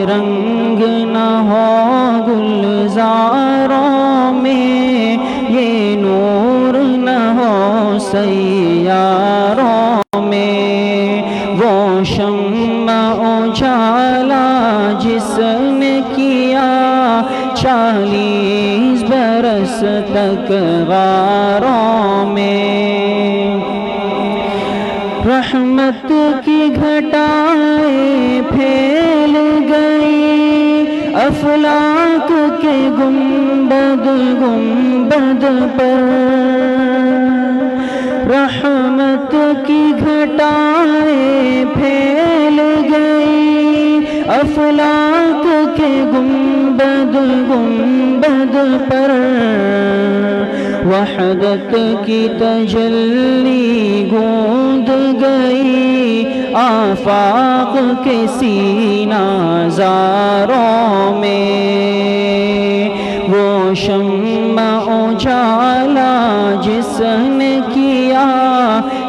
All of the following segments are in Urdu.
رنگ نہ ہو گلزاروں میں، یہ نور نہ ہو سیاروں میں، وہ شمع اجالا جس نے کیا 40 برس تک غاروں میں، رحمت کی گھٹائیں پھیل گئی افلاک کے گنبد گنبد پر، رحمت کی گھٹائیں پھیل گئی افلاک کے گنبد گنبد پر، وحدت کی تجلی گونج گئی آفاق کے سینہ زاروں میں، وہ شمع اجالا جس نے کیا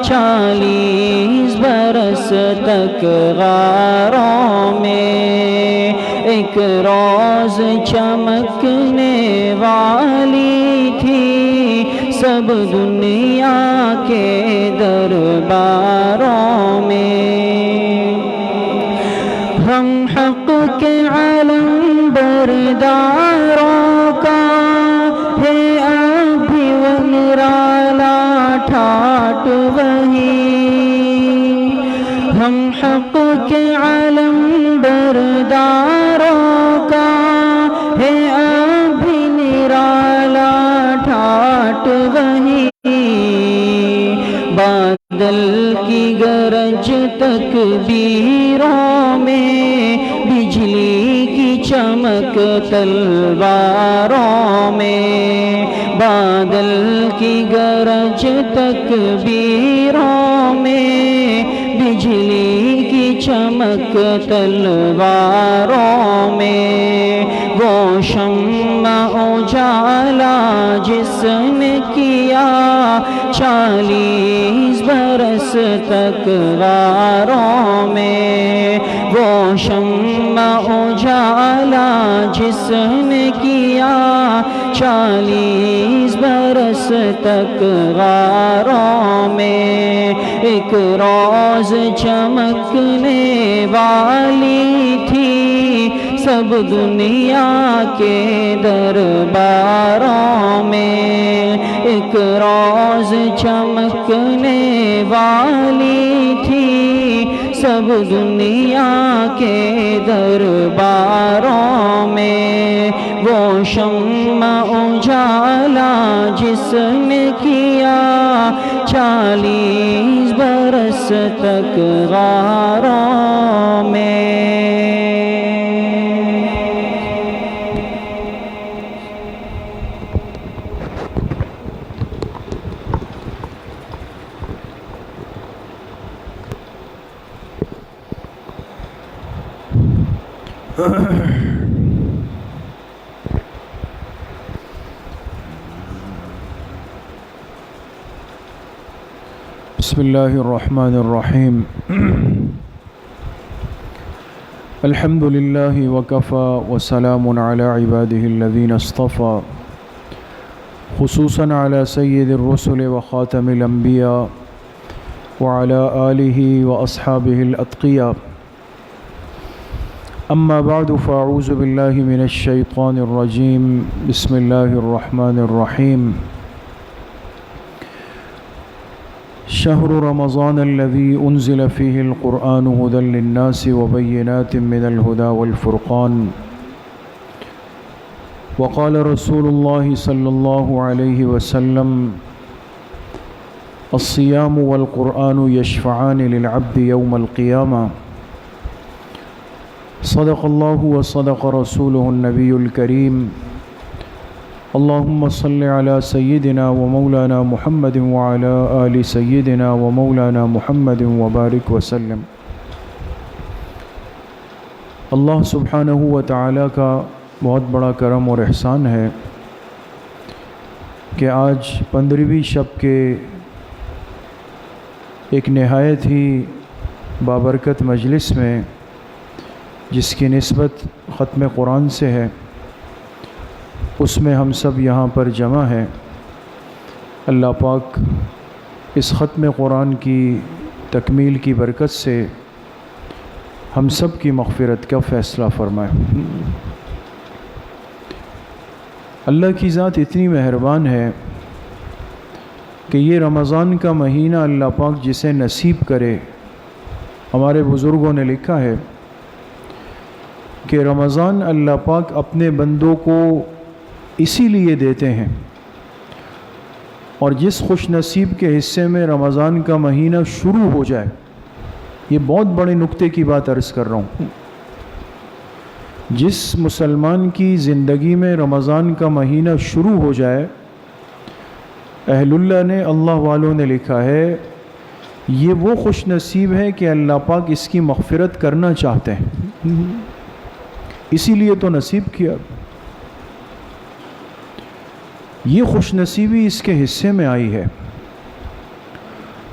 40 برس تک غاروں میں، ایک روز چمکنے والی تھی سب دنیا کے درباروں میں، ہم حق کے علم برداروں کا ہے اب بھی وہ نرالا ٹھاٹ وہی، ہم حق کے علم برداروں کا ہے اب بھی نرالا ٹھاٹ وہی، بادل کی گرج تکبیروں میں، بجلی کی چمک تلواروں میں، بادل کی گرج تکبیروں میں، بجلی کی چمک تلواروں میں، وہ شمع اجالا جس نے کیا 40 برس تک غاروں میں، وہ شمع اجالا جس نے کیا 40 برس تک غاروں میں، ایک روز چمکنے والی تھی سب دنیا کے درباروں میں، ایک روز چمکنے والی تھی سب دنیا کے درباروں میں، وہ شمع اجالا جس نے کیا 40 برس تک غاروں میں۔ بسم اللہ الرحمن الرحیم، الحمد للہ وکفى وسلام علی عباده الذین اصطفى، خصوصاً علی سید الرسل وخاتم الانبیاء وعلى آلہ واصحابہ الاتقیاء، اما بعد فاعوذ باللہ من الشیطان الرجیم، بسم اللہ الرحمن الرحیم، شهر رمضان الذي أنزل فيه القرآن هدى للناس وبينات من الهدى والفرقان، وقال رسول الله صلى الله عليه وسلم الصيام والقرآن يشفعان للعبد يوم القيامة، صدق الله وصدق رسوله النبي الكريم، اللهم صل على سيدنا ومولانا محمد وعلى آل سيدنا ومولانا محمد وبارك وسلم۔ اللہ سبحانہ و تعالیٰ کا بہت بڑا کرم اور احسان ہے کہ آج 15ویں شب کے ایک نہایت ہی بابرکت مجلس میں جس کی نسبت ختم قرآن سے ہے، اس میں ہم سب یہاں پر جمع ہیں۔ اللہ پاک اس ختم قرآن کی تکمیل کی برکت سے ہم سب کی مغفرت کا فیصلہ فرمائے۔ اللہ کی ذات اتنی مہربان ہے کہ یہ رمضان کا مہینہ اللہ پاک جسے نصیب کرے، ہمارے بزرگوں نے لکھا ہے کہ رمضان اللہ پاک اپنے بندوں کو اسی لیے دیتے ہیں، اور جس خوش نصیب کے حصے میں رمضان کا مہینہ شروع ہو جائے، یہ بہت بڑے نقطے کی بات عرض کر رہا ہوں، جس مسلمان کی زندگی میں رمضان کا مہینہ شروع ہو جائے، اہل اللہ نے، اللہ والوں نے لکھا ہے، یہ وہ خوش نصیب ہے کہ اللہ پاک اس کی مغفرت کرنا چاہتے ہیں، اسی لیے تو نصیب کیا۔ یہ خوش نصیبی اس کے حصے میں آئی ہے،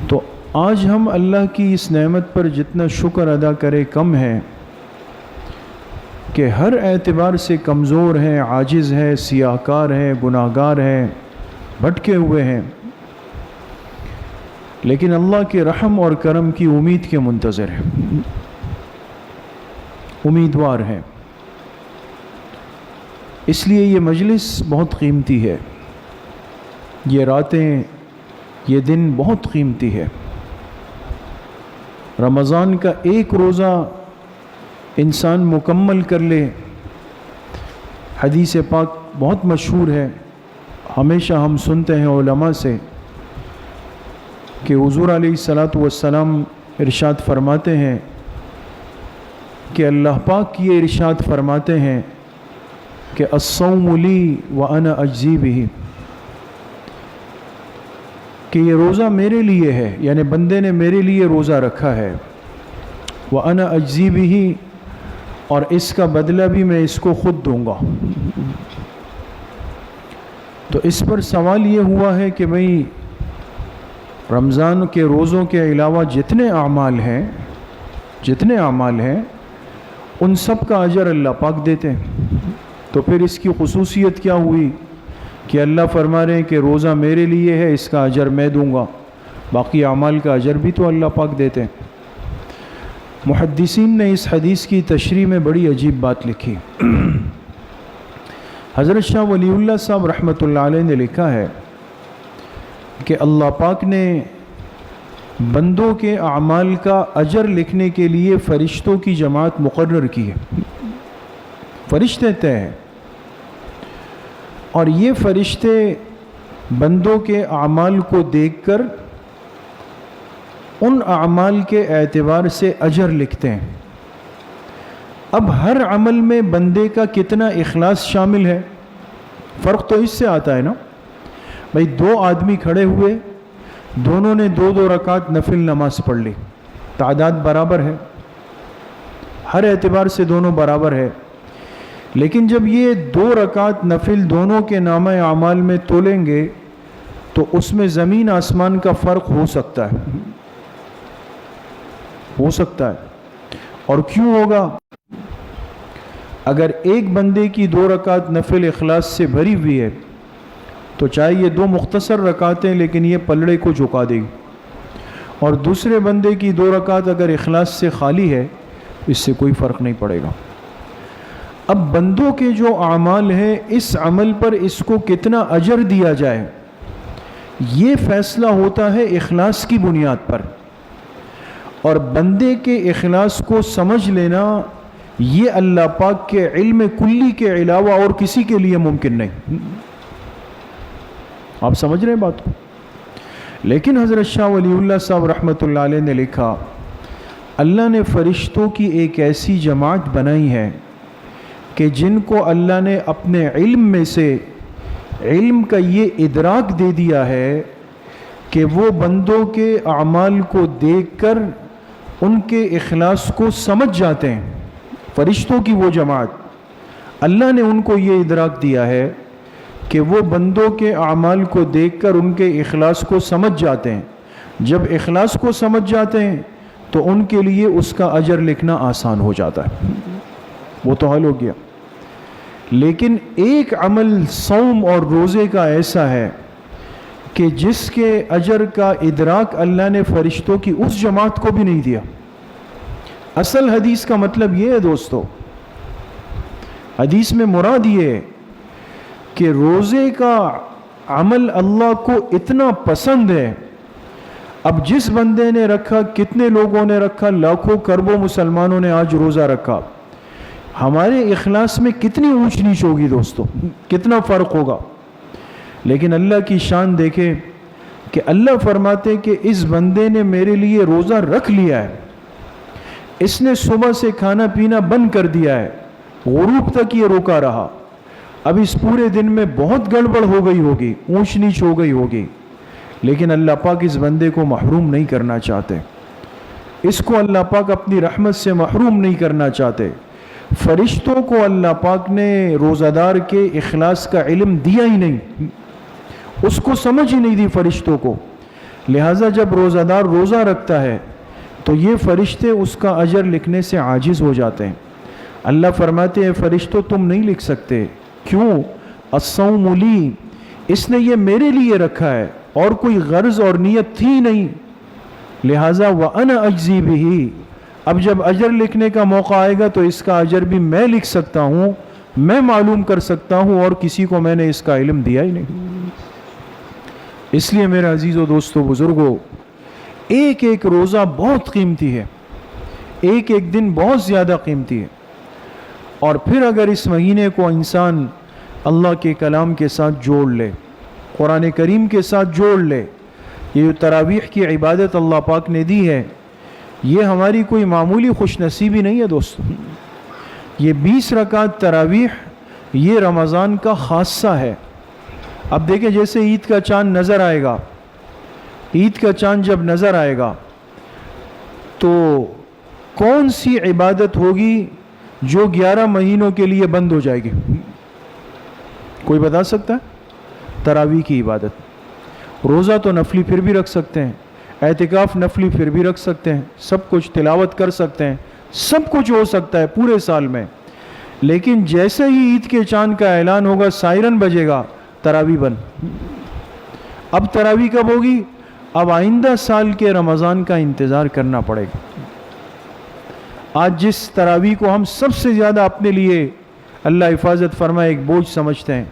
تو آج ہم اللہ کی اس نعمت پر جتنا شکر ادا کرے کم ہے کہ ہر اعتبار سے کمزور ہیں، عاجز ہیں، سیاہکار ہیں، گناہگار ہیں، بھٹکے ہوئے ہیں، لیکن اللہ کے رحم اور کرم کی امید کے منتظر ہیں، امیدوار ہیں۔ اس لیے یہ مجلس بہت قیمتی ہے، یہ راتیں، یہ دن بہت قیمتی ہے۔ رمضان کا ایک روزہ انسان مکمل کر لے، حدیث پاک بہت مشہور ہے، ہمیشہ ہم سنتے ہیں علماء سے کہ حضور علیہ السلام ارشاد فرماتے ہیں کہ اللہ پاک یہ ارشاد فرماتے ہیں کہ الصوم لی وانا اجزی بہ، کہ یہ روزہ میرے لیے ہے، یعنی بندے نے میرے لیے روزہ رکھا ہے، وَأَنَا أَجْزِي بِهِ، اور اس کا بدلہ بھی میں اس کو خود دوں گا۔ تو اس پر سوال یہ ہوا ہے کہ بھئی رمضان کے روزوں کے علاوہ جتنے اعمال ہیں ان سب کا اجر اللہ پاک دیتے ہیں، تو پھر اس کی خصوصیت کیا ہوئی کہ اللہ فرما رہے ہیں کہ روزہ میرے لیے ہے، اس کا اجر میں دوں گا، باقی اعمال کا اجر بھی تو اللہ پاک دیتے ہیں۔ محدثین نے اس حدیث کی تشریح میں بڑی عجیب بات لکھی۔ حضرت شاہ ولی اللہ صاحب رحمۃ اللہ علیہ نے لکھا ہے کہ اللہ پاک نے بندوں کے اعمال کا اجر لکھنے کے لیے فرشتوں کی جماعت مقرر کی ہے، فرشتے طے ہیں، اور یہ فرشتے بندوں کے اعمال کو دیکھ کر ان اعمال کے اعتبار سے اجر لکھتے ہیں۔ اب ہر عمل میں بندے کا کتنا اخلاص شامل ہے، فرق تو اس سے آتا ہے نا۔ بھئی دو آدمی کھڑے ہوئے، دونوں نے 2 رکعت نفل نماز پڑھ لی، تعداد برابر ہے، ہر اعتبار سے دونوں برابر ہے، لیکن جب یہ 2 رکعت نفل دونوں کے نامہ اعمال میں تولیں گے تو اس میں زمین آسمان کا فرق ہو سکتا ہے، اور کیوں ہوگا؟ اگر ایک بندے کی 2 رکعت نفل اخلاص سے بھری ہوئی ہے تو چاہے یہ 2 مختصر رکعتیں لیکن یہ پلڑے کو جھکا دے گی، اور دوسرے بندے کی 2 رکعت اگر اخلاص سے خالی ہے اس سے کوئی فرق نہیں پڑے گا۔ اب بندوں کے جو اعمال ہیں، اس عمل پر اس کو کتنا اجر دیا جائے، یہ فیصلہ ہوتا ہے اخلاص کی بنیاد پر، اور بندے کے اخلاص کو سمجھ لینا یہ اللہ پاک کے علم کلی کے علاوہ اور کسی کے لیے ممکن نہیں۔ آپ سمجھ رہے ہیں بات کو؟ لیکن حضرت شاہ ولی اللہ صاحب رحمۃ اللہ علیہ نے لکھا، اللہ نے فرشتوں کی ایک ایسی جماعت بنائی ہے کہ جن کو اللہ نے اپنے علم میں سے علم کا یہ ادراک دے دیا ہے کہ وہ بندوں کے اعمال کو دیکھ کر ان کے اخلاص کو سمجھ جاتے ہیں۔ فرشتوں کی وہ جماعت، اللہ نے ان کو یہ ادراک دیا ہے کہ وہ بندوں کے اعمال کو دیکھ کر ان کے اخلاص کو سمجھ جاتے ہیں۔ جب اخلاص کو سمجھ جاتے ہیں تو ان کے لیے اس کا اجر لکھنا آسان ہو جاتا ہے۔ وہ تو حل ہو گیا. لیکن ایک عمل صوم اور روزے کا ایسا ہے کہ جس کے اجر کا ادراک اللہ نے فرشتوں کی اس جماعت کو بھی نہیں دیا. اصل حدیث کا مطلب یہ ہے دوستو، حدیث میں مراد یہ ہے کہ روزے کا عمل اللہ کو اتنا پسند ہے. اب جس بندے نے رکھا، کتنے لوگوں نے رکھا، لاکھوں کروڑوں مسلمانوں نے آج روزہ رکھا، ہمارے اخلاص میں کتنی اونچ نیچ ہوگی دوستو، کتنا فرق ہوگا. لیکن اللہ کی شان دیکھیں کہ اللہ فرماتے کہ اس بندے نے میرے لیے روزہ رکھ لیا ہے، اس نے صبح سے کھانا پینا بند کر دیا ہے، غروب تک یہ روکا رہا. اب اس پورے دن میں بہت گڑبڑ ہو گئی ہوگی، اونچ نیچ ہو گئی ہوگی، لیکن اللہ پاک اس بندے کو محروم نہیں کرنا چاہتے. اس کو اللہ پاک اپنی رحمت سے محروم نہیں کرنا چاہتے. فرشتوں کو اللہ پاک نے روزہ دار کے اخلاص کا علم دیا ہی نہیں، اس کو سمجھ ہی نہیں دی فرشتوں کو. لہٰذا جب روزہ دار روزہ رکھتا ہے تو یہ فرشتے اس کا اجر لکھنے سے عاجز ہو جاتے ہیں. اللہ فرماتے ہیں فرشتوں تم نہیں لکھ سکتے. کیوں؟ الصوم لی، اس نے یہ میرے لیے رکھا ہے اور کوئی غرض اور نیت تھی نہیں. لہٰذا وَأَنَا أَجْزِي بِهِ، اب جب اجر لکھنے کا موقع آئے گا تو اس کا اجر بھی میں لکھ سکتا ہوں، میں معلوم کر سکتا ہوں، اور کسی کو میں نے اس کا علم دیا ہی نہیں. اس لیے میرے عزیزو دوستو بزرگو، ایک ایک روزہ بہت قیمتی ہے، ایک ایک دن بہت زیادہ قیمتی ہے. اور پھر اگر اس مہینے کو انسان اللہ کے کلام کے ساتھ جوڑ لے، قرآن کریم کے ساتھ جوڑ لے، یہ جو تراویح کی عبادت اللہ پاک نے دی ہے، یہ ہماری کوئی معمولی خوش نصیبی نہیں ہے دوستو. یہ 20 رکعت تراویح یہ رمضان کا خاصہ ہے. اب دیکھیں جیسے عید کا چاند نظر آئے گا، عید کا چاند جب نظر آئے گا تو کون سی عبادت ہوگی جو 11 مہینوں کے لیے بند ہو جائے گی؟ کوئی بتا سکتا ہے؟ تراویح کی عبادت. روزہ تو نفلی پھر بھی رکھ سکتے ہیں، اعتکاف نفلی پھر بھی رکھ سکتے ہیں، سب کچھ تلاوت کر سکتے ہیں، سب کچھ ہو سکتا ہے پورے سال میں. لیکن جیسے ہی عید کے چاند کا اعلان ہوگا، سائرن بجے گا، تراویح بند. اب تراویح کب ہوگی؟ اب آئندہ سال کے رمضان کا انتظار کرنا پڑے گا. آج جس تراویح کو ہم سب سے زیادہ اپنے لیے اللہ حفاظت فرمائے ایک بوجھ سمجھتے ہیں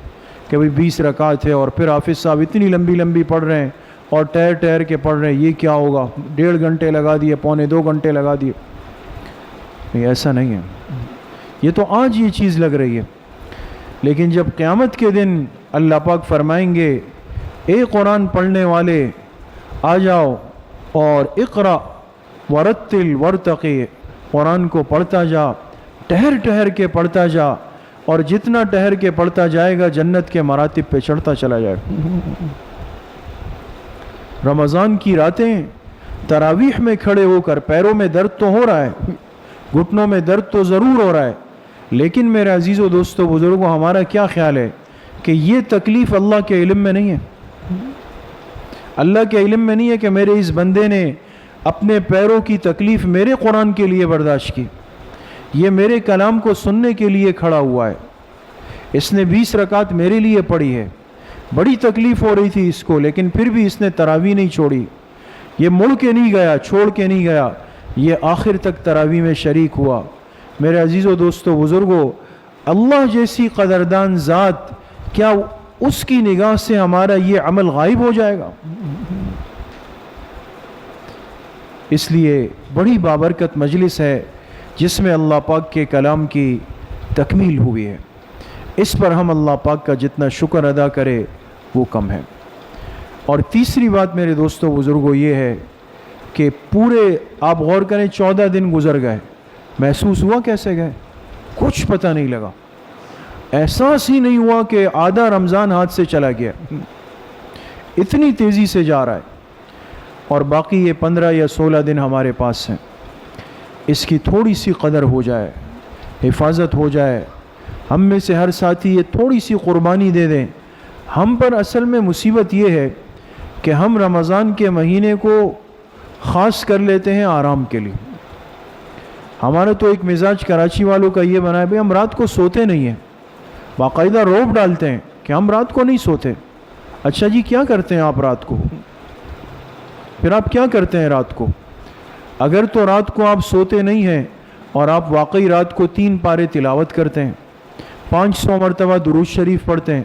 کہ بھئی 20 رکعت ہے، اور پھر حافظ صاحب اتنی لمبی لمبی پڑھ رہے ہیں اور ٹہر ٹہر کے پڑھ رہے ہیں، یہ کیا ہوگا؟ 1.5 گھنٹے لگا دیے، 1.25 گھنٹے لگا دیے. نہیں، ایسا نہیں ہے. یہ تو آج یہ چیز لگ رہی ہے، لیکن جب قیامت کے دن اللہ پاک فرمائیں گے اے قرآن پڑھنے والے آ جاؤ اور اقرا ورتل ورتقی، قرآن کو پڑھتا جا، ٹہر ٹہر کے پڑھتا جا، اور جتنا ٹہر کے پڑھتا جائے گا جنت کے مراتب پہ چڑھتا چلا جائے گا. رمضان کی راتیں تراویح میں کھڑے ہو کر، پیروں میں درد تو ہو رہا ہے، گھٹنوں میں درد تو ضرور ہو رہا ہے، لیکن میرے عزیزو دوستو بزرگوں، ہمارا کیا خیال ہے کہ یہ تکلیف اللہ کے علم میں نہیں ہے. اللہ کے علم میں نہیں ہے کہ میرے اس بندے نے اپنے پیروں کی تکلیف میرے قرآن کے لیے برداشت کی، یہ میرے کلام کو سننے کے لیے کھڑا ہوا ہے، اس نے 20 رکعت میرے لیے پڑھی ہے. بڑی تکلیف ہو رہی تھی اس کو، لیکن پھر بھی اس نے تراویح نہیں چھوڑی. یہ مڑ کے نہیں گیا، چھوڑ کے نہیں گیا، یہ آخر تک تراویح میں شریک ہوا. میرے عزیزو دوستو بزرگو، اللہ جیسی قدردان ذات، کیا اس کی نگاہ سے ہمارا یہ عمل غائب ہو جائے گا؟ اس لیے بڑی بابرکت مجلس ہے جس میں اللہ پاک کے کلام کی تکمیل ہوئی ہے. اس پر ہم اللہ پاک کا جتنا شکر ادا کرے وہ کم ہے. اور تیسری بات میرے دوستو بزرگوں یہ ہے کہ پورے آپ غور کریں 14 دن گزر گئے، محسوس ہوا کیسے گئے؟ کچھ پتہ نہیں لگا، احساس ہی نہیں ہوا کہ آدھا رمضان ہاتھ سے چلا گیا. اتنی تیزی سے جا رہا ہے. اور باقی یہ 15 یا 16 دن ہمارے پاس ہیں، اس کی تھوڑی سی قدر ہو جائے، حفاظت ہو جائے، ہم میں سے ہر ساتھی یہ تھوڑی سی قربانی دے دیں. ہم پر اصل میں مصیبت یہ ہے کہ ہم رمضان کے مہینے کو خاص کر لیتے ہیں آرام کے لیے. ہمارا تو ایک مزاج کراچی والوں کا یہ بنا ہے بھئی ہم رات کو سوتے نہیں ہیں، باقاعدہ روب ڈالتے ہیں کہ ہم رات کو نہیں سوتے۔ اچھا جی کیا کرتے ہیں آپ رات کو؟ پھر آپ کیا کرتے ہیں رات کو؟ اگر تو رات کو آپ سوتے نہیں ہیں اور آپ واقعی رات کو 3 پارے تلاوت کرتے ہیں، 500 مرتبہ درود شریف پڑھتے ہیں،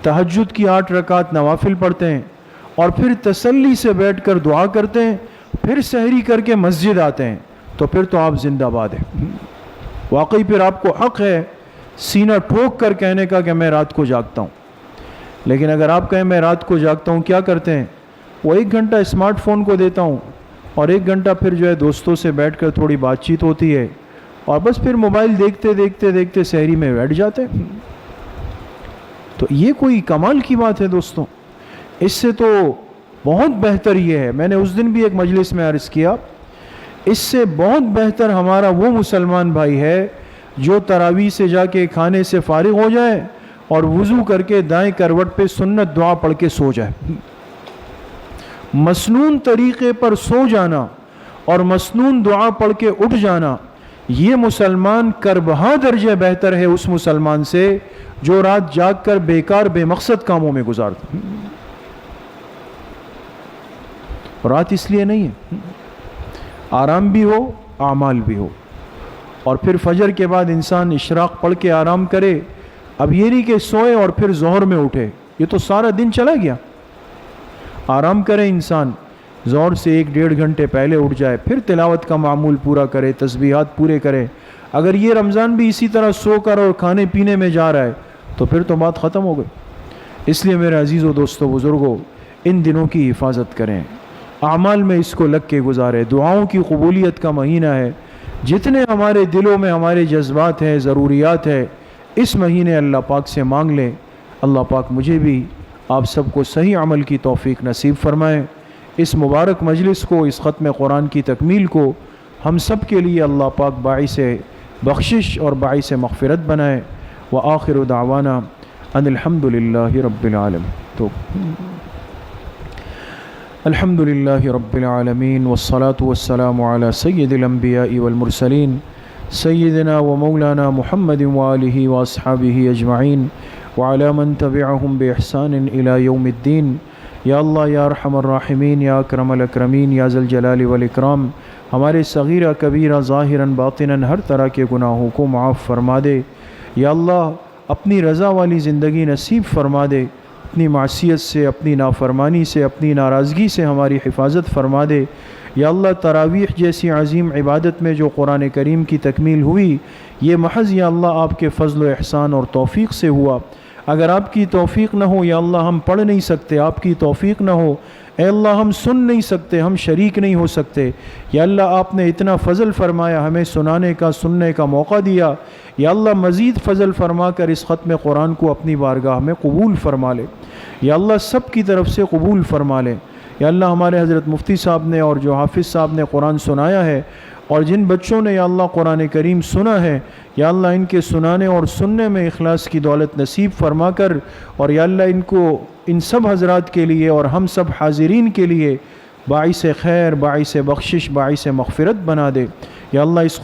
تہجد کی 8 رکعت نوافل پڑھتے ہیں، اور پھر تسلی سے بیٹھ کر دعا کرتے ہیں، پھر سحری کر کے مسجد آتے ہیں، تو پھر تو آپ زندہ باد ہیں۔ واقعی پھر آپ کو حق ہے سینہ ٹھوک کر کہنے کا کہ میں رات کو جاگتا ہوں۔ لیکن اگر آپ کہیں میں رات کو جاگتا ہوں، کیا کرتے ہیں؟ وہ 1 گھنٹہ اسمارٹ فون کو دیتا ہوں اور 1 گھنٹہ پھر جو ہے دوستوں سے بیٹھ کر تھوڑی بات چیت ہوتی ہے، اور بس پھر موبائل دیکھتے دیکھتے دیکھتے سحری میں بیٹھ جاتے ہیں۔ تو یہ کوئی کمال کی بات ہے دوستوں؟ اس سے تو بہت بہتر یہ ہے، میں نے اس دن بھی ایک مجلس میں عرض کیا، اس سے بہت بہتر ہمارا وہ مسلمان بھائی ہے جو تراویح سے جا کے کھانے سے فارغ ہو جائے اور وضو کر کے دائیں کروٹ پہ سنت دعا پڑھ کے سو جائے۔ مسنون طریقے پر سو جانا اور مسنون دعا پڑھ کے اٹھ جانا، یہ مسلمان کربہا درجہ بہتر ہے اس مسلمان سے جو رات جاگ کر بیکار بے مقصد کاموں میں گزارتا۔ رات اس لیے نہیں ہے، آرام بھی ہو اعمال بھی ہو، اور پھر فجر کے بعد انسان اشراق پڑھ کے آرام کرے۔ اب یہ نہیں کہ سوئے اور پھر ظہر میں اٹھے، یہ تو سارا دن چلا گیا۔ آرام کرے انسان، ظہر سے 1-1.5 گھنٹے پہلے اٹھ جائے، پھر تلاوت کا معمول پورا کرے، تسبیحات پورے کرے۔ اگر یہ رمضان بھی اسی طرح سو کر اور کھانے پینے میں جا رہا ہے تو پھر تو بات ختم ہو گئی۔ اس لیے میرے عزیزو دوستو بزرگو، ان دنوں کی حفاظت کریں، اعمال میں اس کو لگ کے گزارے۔ دعاؤں کی قبولیت کا مہینہ ہے، جتنے ہمارے دلوں میں ہمارے جذبات ہیں، ضروریات ہے، اس مہینے اللہ پاک سے مانگ لیں۔ اللہ پاک مجھے بھی آپ سب کو صحیح عمل کی توفیق نصیب فرمائے۔ اس مبارک مجلس کو، اس ختم قرآن کی تکمیل کو ہم سب کے لیے اللہ پاک باعث بخشش اور باعث مغفرت بنائے۔ وآخر دعوانا ان الحمد للہ رب العالمین۔ تو الحمد للہ رب العالمین والصلاة والسلام علی سید الانبیاء والمرسلین سیدنا و مولانا محمد وآلہ واصحابہ اجمعین وعلی من تبعہم بإحسان الی یوم الدین۔ یا اللہ یا ارحم الراحمین، یا اکرم الاکرمین، یا ذا الجلال والاکرام، ہمارے صغیرہ کبیرہ ظاہراً باطناً ہر طرح کے گناہوں کو معاف فرما دے۔ یا اللہ اپنی رضا والی زندگی نصیب فرما دے، اپنی معصیت سے، اپنی نافرمانی سے، اپنی ناراضگی سے ہماری حفاظت فرما دے۔ یا اللہ تراویح جیسی عظیم عبادت میں جو قرآن کریم کی تکمیل ہوئی، یہ محض یا اللہ آپ کے فضل و احسان اور توفیق سے ہوا۔ اگر آپ کی توفیق نہ ہو یا اللہ ہم پڑھ نہیں سکتے، آپ کی توفیق نہ ہو اے اللہ ہم سن نہیں سکتے، ہم شریک نہیں ہو سکتے۔ یا اللہ آپ نے اتنا فضل فرمایا، ہمیں سنانے کا، سننے کا موقع دیا۔ یا اللہ مزید فضل فرما کر اس ختم قرآن کو اپنی بارگاہ میں قبول فرما لے۔ یا اللہ سب کی طرف سے قبول فرما لے۔ یا اللہ ہمارے حضرت مفتی صاحب نے اور جو حافظ صاحب نے قرآن سنایا ہے، اور جن بچوں نے یا اللہ قرآن کریم سنا ہے، یا اللہ ان کے سنانے اور سننے میں اخلاص کی دولت نصیب فرما کر، اور یا اللہ ان کو، ان سب حضرات کے لیے اور ہم سب حاضرین کے لیے باعث خیر، باعث بخشش، باعث مغفرت بنا دے۔ یا اللہ اس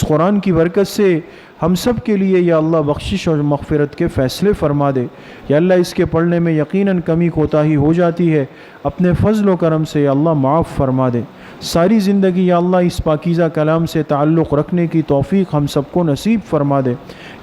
قرآن کی برکت سے ہم سب کے لیے یا اللہ بخشش اور مغفرت کے فیصلے فرما دے۔ یا اللہ اس کے پڑھنے میں یقیناً کمی کوتاہی ہو جاتی ہے، اپنے فضل و کرم سے یا اللہ معاف فرما دے۔ ساری زندگی یا اللہ اس پاکیزہ کلام سے تعلق رکھنے کی توفیق ہم سب کو نصیب فرما دے۔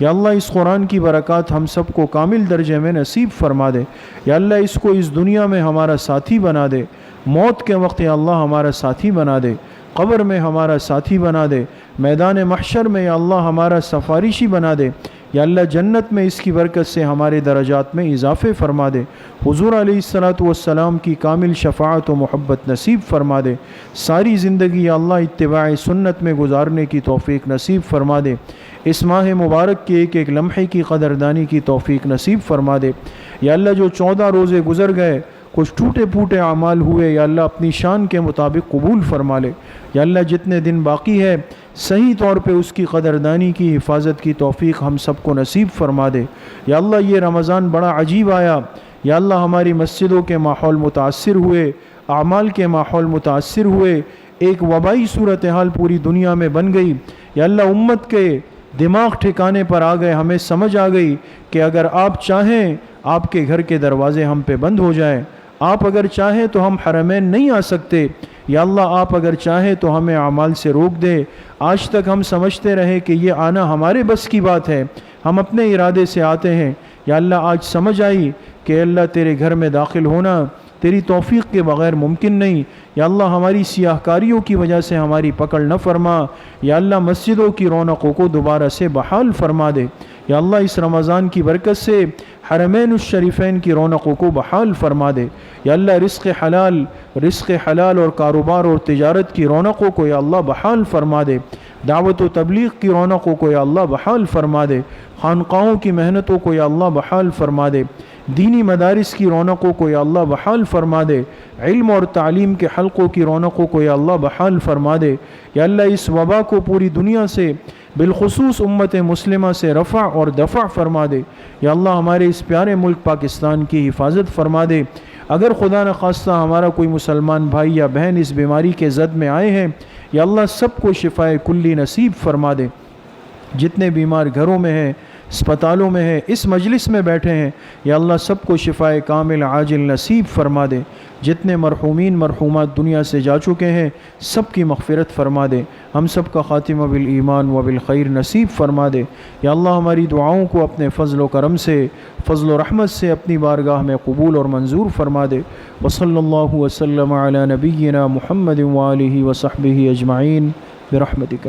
یا اللہ اس قرآن کی برکات ہم سب کو کامل درجے میں نصیب فرما دے۔ یا اللہ اس کو اس دنیا میں ہمارا ساتھی بنا دے، موت کے وقت یا اللہ ہمارا ساتھی بنا دے، قبر میں ہمارا ساتھی بنا دے، میدان محشر میں یا اللہ ہمارا سفارشی بنا دے۔ یا اللہ جنت میں اس کی برکت سے ہمارے درجات میں اضافے فرما دے۔ حضور علیہ الصلاۃ والسلام کی کامل شفاعت و محبت نصیب فرما دے۔ ساری زندگی یا اللہ اتباع سنت میں گزارنے کی توفیق نصیب فرما دے۔ اس ماہ مبارک کے ایک ایک لمحے کی قدردانی کی توفیق نصیب فرما دے۔ یا اللہ جو 14 روزے گزر گئے، کچھ ٹوٹے پھوٹے اعمال ہوئے، یا اللہ اپنی شان کے مطابق قبول فرما لے۔ یا اللہ جتنے دن باقی ہے صحیح طور پہ اس کی قدردانی کی، حفاظت کی توفیق ہم سب کو نصیب فرما دے۔ یا اللہ یہ رمضان بڑا عجیب آیا، یا اللہ ہماری مسجدوں کے ماحول متاثر ہوئے، اعمال کے ماحول متاثر ہوئے، ایک وبائی صورتحال پوری دنیا میں بن گئی۔ یا اللہ امت کے دماغ ٹھکانے پر آ گئے، ہمیں سمجھ آ گئی کہ اگر آپ چاہیں آپ کے گھر کے دروازے ہم پہ بند ہو جائیں، آپ اگر چاہیں تو ہم حرمین نہیں آ سکتے، یا اللہ آپ اگر چاہیں تو ہمیں اعمال سے روک دے۔ آج تک ہم سمجھتے رہے کہ یہ آنا ہمارے بس کی بات ہے، ہم اپنے ارادے سے آتے ہیں۔ یا اللہ آج سمجھ آئی کہ اللہ تیرے گھر میں داخل ہونا تیری توفیق کے بغیر ممکن نہیں۔ یا اللہ ہماری سیاہ کاریوں کی وجہ سے ہماری پکڑ نہ فرما۔ یا اللہ مسجدوں کی رونقوں کو دوبارہ سے بحال فرما دے۔ یا اللہ اس رمضان کی برکت سے حرمین الشریفین کی رونقوں کو بحال فرما دے۔ یا اللہ رزق حلال اور کاروبار اور تجارت کی رونقوں کو یا اللہ بحال فرما دے۔ دعوت و تبلیغ کی رونقوں کو یا اللہ بحال فرما دے۔ خانقاہوں کی محنتوں کو یا اللہ بحال فرما دے۔ دینی مدارس کی رونقوں کو یا اللہ بحال فرما دے۔ علم اور تعلیم کے حلقوں کی رونقوں کو یا اللہ بحال فرما دے۔ یا اللہ اس وبا کو پوری دنیا سے بالخصوص امت مسلمہ سے رفع اور دفع فرما دے۔ یا اللہ ہمارے اس پیارے ملک پاکستان کی حفاظت فرما دے۔ اگر خدا نخواستہ ہمارا کوئی مسلمان بھائی یا بہن اس بیماری کے زد میں آئے ہیں، یا اللہ سب کو شفائے کلی نصیب فرما دے۔ جتنے بیمار گھروں میں ہیں، اسپتالوں میں ہیں، اس مجلس میں بیٹھے ہیں، یا اللہ سب کو شفائے کامل عاجل نصیب فرما دے۔ جتنے مرحومین مرحومات دنیا سے جا چکے ہیں سب کی مغفرت فرما دے۔ ہم سب کا خاتمہ بالایمان و بالخیر نصیب فرما دے۔ یا اللہ ہماری دعاؤں کو اپنے فضل و کرم سے، فضل و رحمت سے اپنی بارگاہ میں قبول اور منظور فرما دے۔ وصلی اللہ وسلم علی نبینا محمد وآلہ وصحبہ اجمعین برحمتک۔